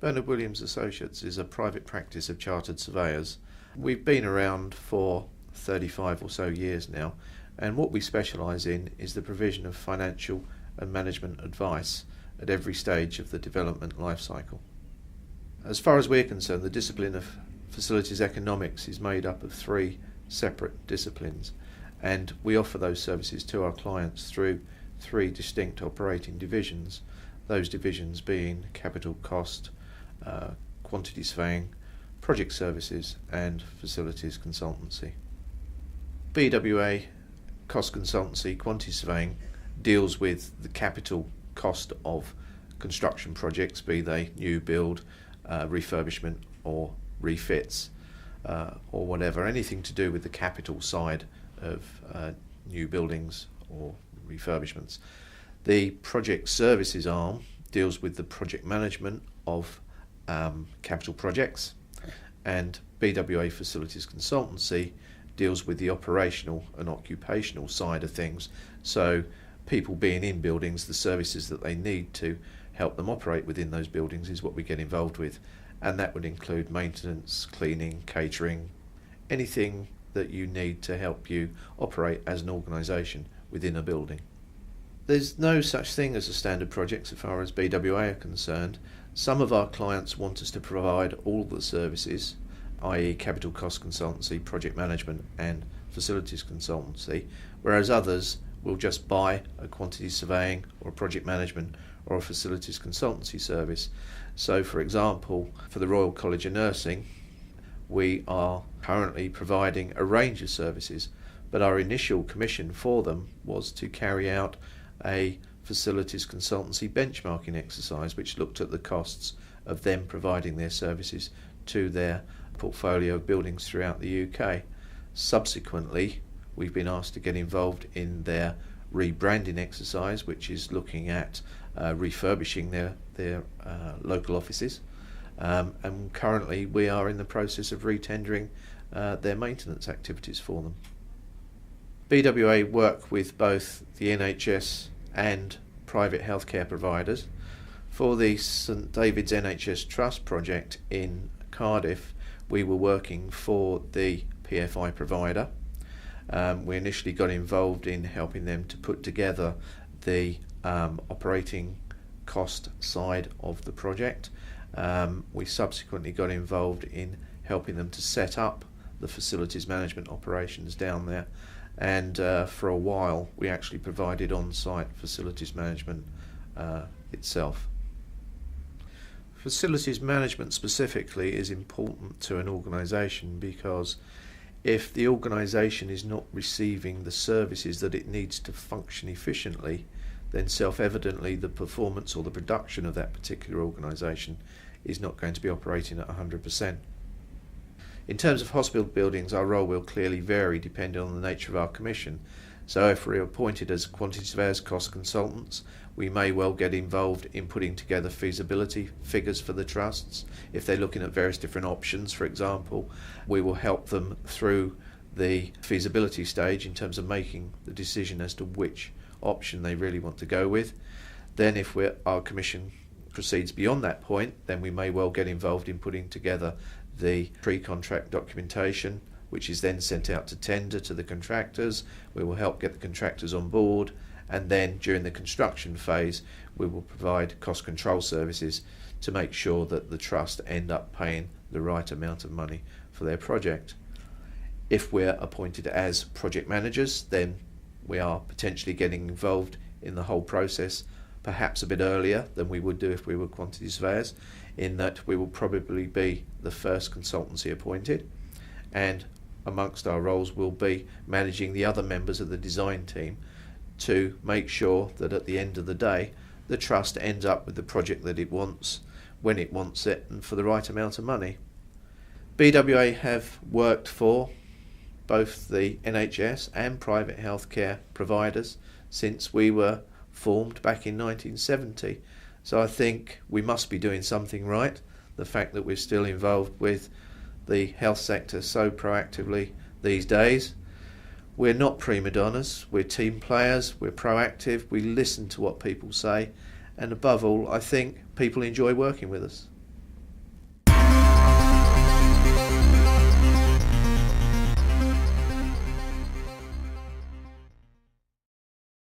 Bernard Williams Associates is a private practice of chartered surveyors. We've been around for 35 or so years now, and what we specialise in is the provision of financial and management advice at every stage of the development life cycle. As far as we're concerned, the discipline of facilities economics is made up of three separate disciplines, and we offer those services to our clients through three distinct operating divisions, those divisions being capital cost, quantity surveying, project services and facilities consultancy. BWA cost consultancy quantity surveying deals with the capital cost of construction projects, be they new build, refurbishment or refits, or whatever, anything to do with the capital side of new buildings or refurbishments. The project services arm deals with the project management of capital projects, and BWA Facilities Consultancy deals with the operational and occupational side of things. So people being in buildings, the services that they need to help them operate within those buildings is what we get involved with, and that would include maintenance, cleaning, catering, anything that you need to help you operate as an organisation within a building. There's no such thing as a standard project so far as BWA are concerned. Some of our clients want us to provide all the services, i.e. capital cost consultancy, project management and facilities consultancy, whereas others will just buy a quantity surveying or a project management or a facilities consultancy service. So for example, for the Royal College of Nursing, we are currently providing a range of services, but our initial commission for them was to carry out a facilities consultancy benchmarking exercise which looked at the costs of them providing their services to their portfolio of buildings throughout the UK. Subsequently, we've been asked to get involved in their rebranding exercise, which is looking at refurbishing their local offices, and currently we are in the process of retendering their maintenance activities for them. BWA work with both the NHS and private healthcare providers. For the St David's NHS Trust project in Cardiff, we were working for the PFI provider. We initially got involved in helping them to put together the operating cost side of the project. We subsequently got involved in helping them to set up the facilities management operations down there, and for a while we actually provided on-site facilities management itself. Facilities management specifically is important to an organisation because if the organisation is not receiving the services that it needs to function efficiently, then self-evidently the performance or the production of that particular organisation is not going to be operating at 100%. In terms of hospital buildings, our role will clearly vary depending on the nature of our commission. So if we're appointed as quantity surveyors, cost consultants, we may well get involved in putting together feasibility figures for the trusts. If they're looking at various different options, for example, we will help them through the feasibility stage in terms of making the decision as to which option they really want to go with. Then if our commission proceeds beyond that point, then we may well get involved in putting together the pre-contract documentation, which is then sent out to tender to the contractors. We will help get the contractors on board, and then during the construction phase we will provide cost control services to make sure that the trust end up paying the right amount of money for their project. If we're appointed as project managers, then we are potentially getting involved in the whole process perhaps a bit earlier than we would do if we were quantity surveyors, in that we will probably be the first consultancy appointed, and amongst our roles will be managing the other members of the design team to make sure that at the end of the day the trust ends up with the project that it wants, when it wants it, and for the right amount of money. BWA have worked for both the NHS and private healthcare providers since we were formed back in 1970. So I think we must be doing something right. The fact that we're still involved with the health sector so proactively these days. We're not prima donnas, we're team players, we're proactive, we listen to what people say, and above all, I think people enjoy working with us.